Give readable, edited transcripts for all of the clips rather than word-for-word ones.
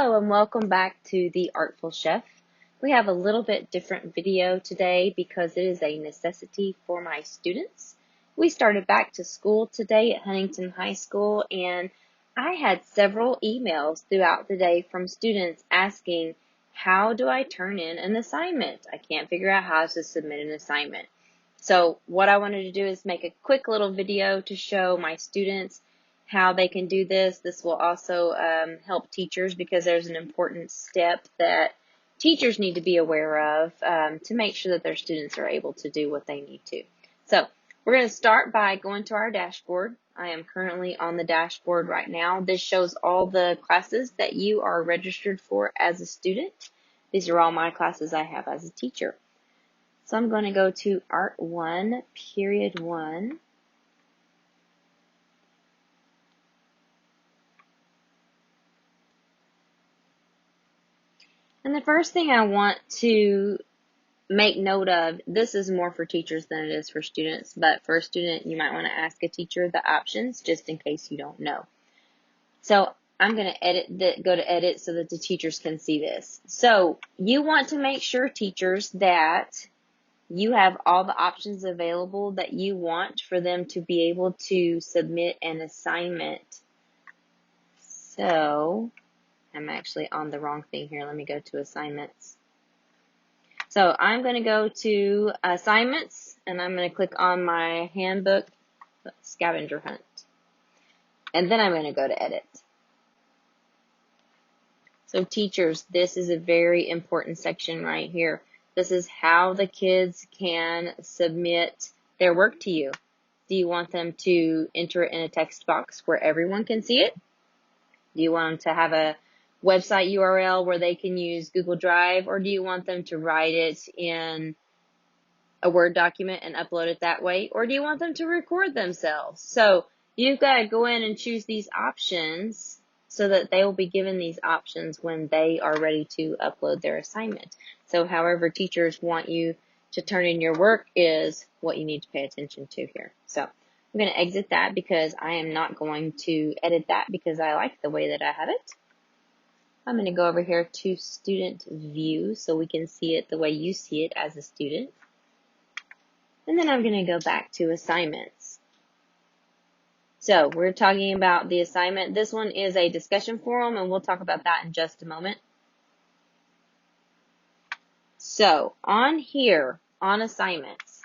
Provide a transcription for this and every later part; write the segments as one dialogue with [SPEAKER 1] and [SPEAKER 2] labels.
[SPEAKER 1] Hello and welcome back to The Artful Chef. We have a little bit different video today because it is a necessity for my students. We started back to school today at Huntington High School, and I had several emails throughout the day from students asking, how do I turn in an assignment? I can't figure out how to submit an assignment. So what I wanted to do is make a quick little video to show my students how they can do this. This will also help teachers because there's an important step that teachers need to be aware of to make sure that their students are able to do what they need to. So we're going to start by going to our dashboard. I am currently on the dashboard right now. This shows all the classes that you are registered for as a student. These are all my classes I have as a teacher. So I'm going to go to Art 1, Period 1. And the first thing I want to make note of, this is more for teachers than it is for students, but for a student, you might want to ask a teacher the options just in case you don't know. So I'm going to go to edit so that the teachers can see this. So you want to make sure, teachers, that you have all the options available that you want for them to be able to submit an assignment. So I'm actually on the wrong thing here. Let me go to assignments. So I'm going to go to assignments, and I'm going to click on my handbook scavenger hunt. And then I'm going to go to edit. So teachers, this is a very important section right here. This is how the kids can submit their work to you. Do you want them to enter it in a text box where everyone can see it? Do you want them to have a website URL where they can use Google Drive, or do you want them to write it in a Word document and upload it that way, or do you want them to record themselves? So you've got to go in and choose these options so that they will be given these options when they are ready to upload their assignment. So however teachers want you to turn in your work is what you need to pay attention to here. So I'm going to exit that because I am not going to edit that because I like the way that I have it. I'm going to go over here to student view so we can see it the way you see it as a student. And then I'm going to go back to assignments. So we're talking about the assignment. This one is a discussion forum, and we'll talk about that in just a moment. So on here, on assignments,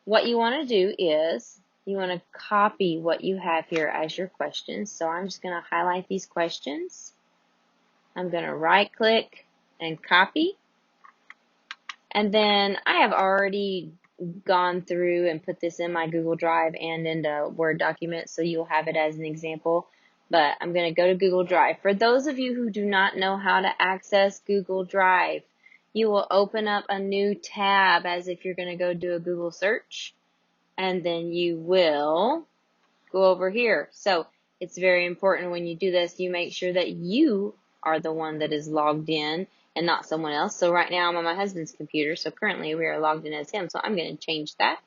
[SPEAKER 1] what you want to do is you want to copy what you have here as your questions. So I'm just going to highlight these questions. I'm going to right click and copy. And then I have already gone through and put this in my Google Drive and into Word document, so you'll have it as an example. But I'm going to go to Google Drive. For those of you who do not know how to access Google Drive, you will open up a new tab as if you're going to go do a Google search, and then you will go over here. So it's very important when you do this, you make sure that you are the one that is logged in and not someone else. So right now I'm on my husband's computer, so currently we are logged in as him. So I'm going to change that.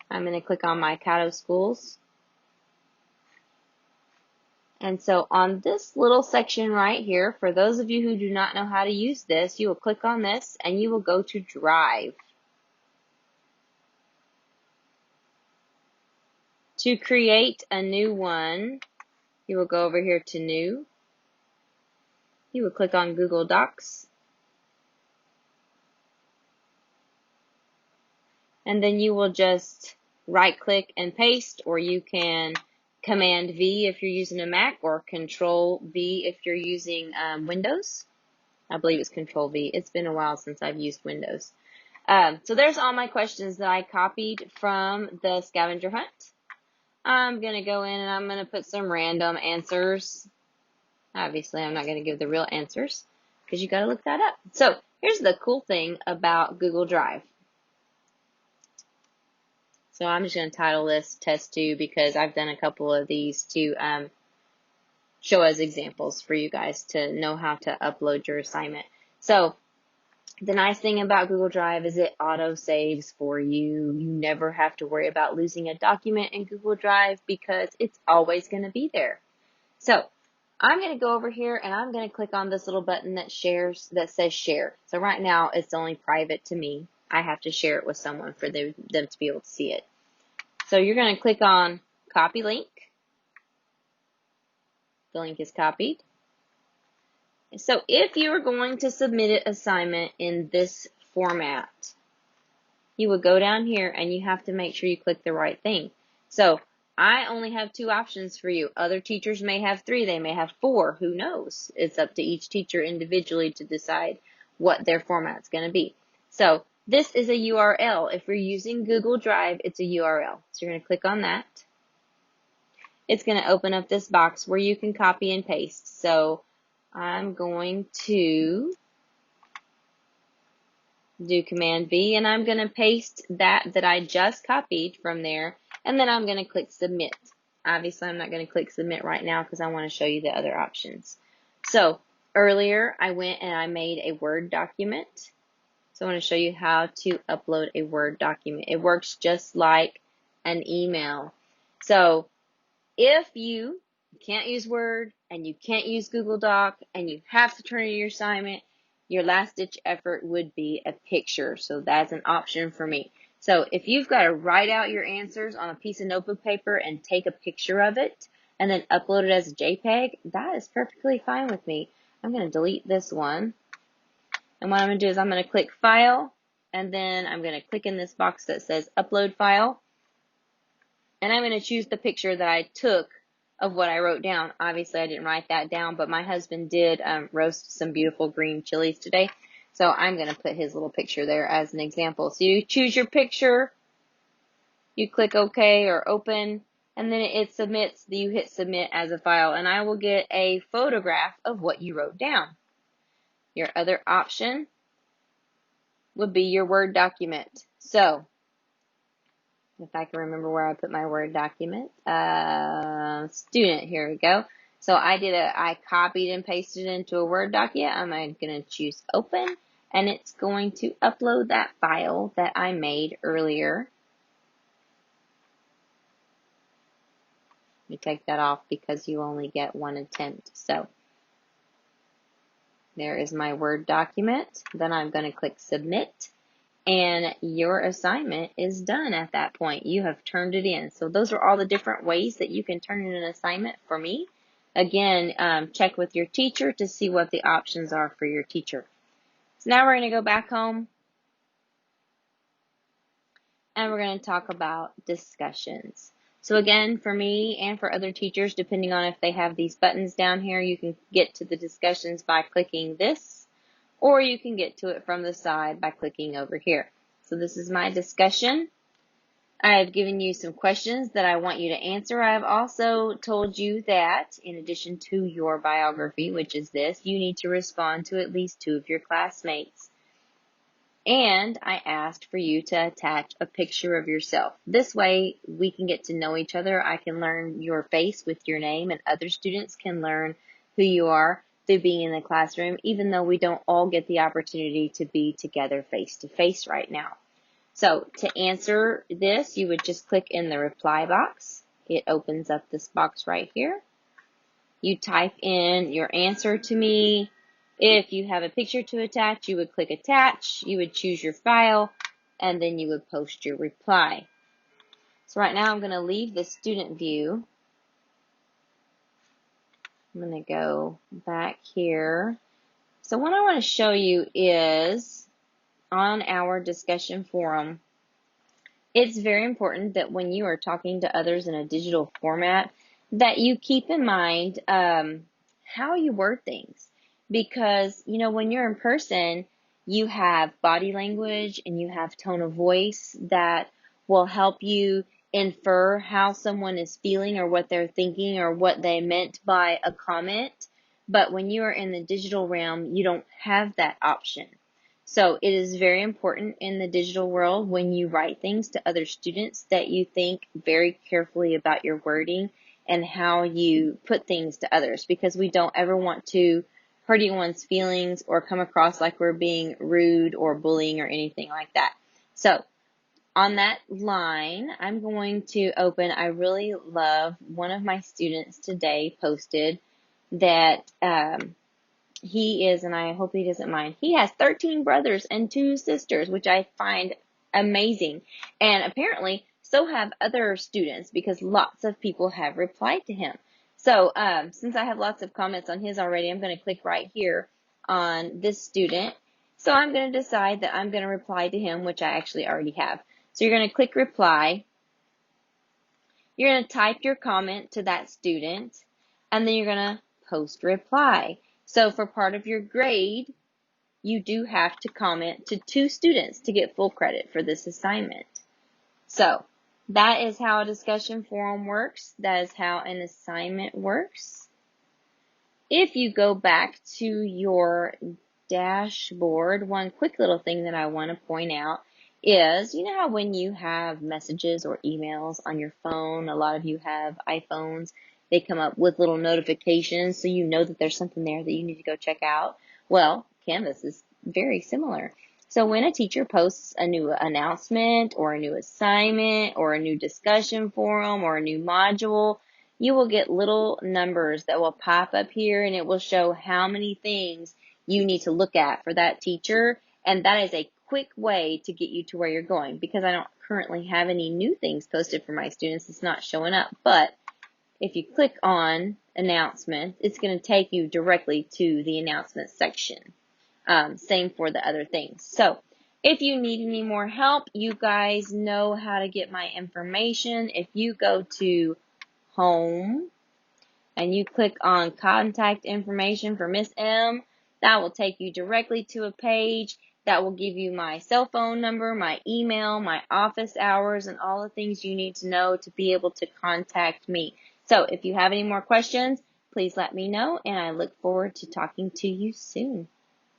[SPEAKER 1] I'm going to click on my Caddo Schools. And so on this little section right here, for those of you who do not know how to use this, you will click on this and you will go to Drive. To create a new one, you will go over here to New. You will click on Google Docs. And then you will just right click and paste, or you can Command V if you're using a Mac, or Control V if you're using Windows. I believe it's Control V. It's been a while since I've used Windows. So there's all my questions that I copied from the scavenger hunt. I'm going to go in and I'm going to put some random answers. Obviously, I'm not going to give the real answers because you got to look that up. So here's the cool thing about Google Drive. So I'm just going to title this Test 2 because I've done a couple of these to show as examples for you guys to know how to upload your assignment. So the nice thing about Google Drive is it auto saves for you. You never have to worry about losing a document in Google Drive because it's always going to be there. So I'm going to go over here and I'm going to click on this little button that says share. So right now it's only private to me. I have to share it with someone for them to be able to see it. So you're going to click on copy link. The link is copied. So if you are going to submit an assignment in this format, you would go down here and you have to make sure you click the right thing. So I only have 2 options for you. Other teachers may have 3, they may have 4, who knows? It's up to each teacher individually to decide what their format's going to be. So this is a URL. If you're using Google Drive, it's a URL. So you're going to click on that. It's going to open up this box where you can copy and paste. So I'm going to do Command V and I'm going to paste that I just copied from there, and then I'm going to click submit. Obviously I'm not going to click submit right now because I want to show you the other options. So earlier I went and I made a Word document. So I want to show you how to upload a Word document. It works just like an email. So if you can't use Word and you can't use Google Doc and you have to turn in your assignment, your last ditch effort would be a picture. So that's an option for me. So if you've got to write out your answers on a piece of notebook paper and take a picture of it and then upload it as a JPEG, that is perfectly fine with me. I'm going to delete this one. And what I'm going to do is I'm going to click File, and then I'm going to click in this box that says Upload File. And I'm going to choose the picture that I took of what I wrote down. Obviously, I didn't write that down, but my husband did roast some beautiful green chilies today. So I'm going to put his little picture there as an example. So you choose your picture, you click OK or Open, and then it submits. You hit Submit as a file, and I will get a photograph of what you wrote down. Your other option would be your Word document. So if I can remember where I put my Word document, student, here we go. So I copied and pasted it into a Word document. I'm going to choose open, and it's going to upload that file that I made earlier. Let me take that off because you only get 1 attempt. So there is my Word document. Then I'm going to click submit. And your assignment is done at that point. You have turned it in. So those are all the different ways that you can turn in an assignment for me. Again, check with your teacher to see what the options are for your teacher. So now we're going to go back home and we're going to talk about discussions. So again, for me and for other teachers, depending on if they have these buttons down here, you can get to the discussions by clicking this, or you can get to it from the side by clicking over here. So this is my discussion. I have given you some questions that I want you to answer. I have also told you that in addition to your biography, which is this, you need to respond to at least 2 of your classmates. And I asked for you to attach a picture of yourself. This way we can get to know each other. I can learn your face with your name, and other students can learn who you are through being in the classroom, even though we don't all get the opportunity to be together face to face right now. So to answer this, you would just click in the reply box. It opens up this box right here. You type in your answer to me. If you have a picture to attach, you would click attach. You would choose your file, and then you would post your reply. So right now I'm going to leave the student view. I'm going to go back here. So what I want to show you is on our discussion forum, it's very important that when you are talking to others in a digital format, that you keep in mind how you word things. Because, you know, when you're in person, you have body language and you have tone of voice that will help you infer how someone is feeling or what they're thinking or what they meant by a comment. But when you are in the digital realm, you don't have that option. So it is very important in the digital world when you write things to other students that you think very carefully about your wording and how you put things to others, because we don't ever want to hurt anyone's feelings or come across like we're being rude or bullying or anything like that. So on that line, I'm going to open, I really love, one of my students today posted that he is, and I hope he doesn't mind, he has 13 brothers and 2 sisters, which I find amazing. And apparently, so have other students, because lots of people have replied to him. So since I have lots of comments on his already, I'm going to click right here on this student. So I'm going to decide that I'm going to reply to him, which I actually already have. So you're going to click reply. You're going to type your comment to that student, and then you're going to post reply. So for part of your grade, you do have to comment to 2 students to get full credit for this assignment. So that is how a discussion forum works. That is how an assignment works. If you go back to your dashboard, one quick little thing that I want to point out is, you know how when you have messages or emails on your phone, a lot of you have iPhones, they come up with little notifications so you know that there's something there that you need to go check out. Well, Canvas is very similar. So when a teacher posts a new announcement or a new assignment or a new discussion forum or a new module, you will get little numbers that will pop up here, and it will show how many things you need to look at for that teacher. And that is a quick way to get you to where you're going, because I don't currently have any new things posted for my students. It's not showing up. But if you click on announcement, it's going to take you directly to the announcement section. Same for the other things. So if you need any more help, you guys know how to get my information. If you go to home and you click on contact information for Miss M, that will take you directly to a page that will give you my cell phone number, my email, my office hours, and all the things you need to know to be able to contact me. So if you have any more questions, please let me know, and I look forward to talking to you soon.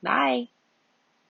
[SPEAKER 1] Bye.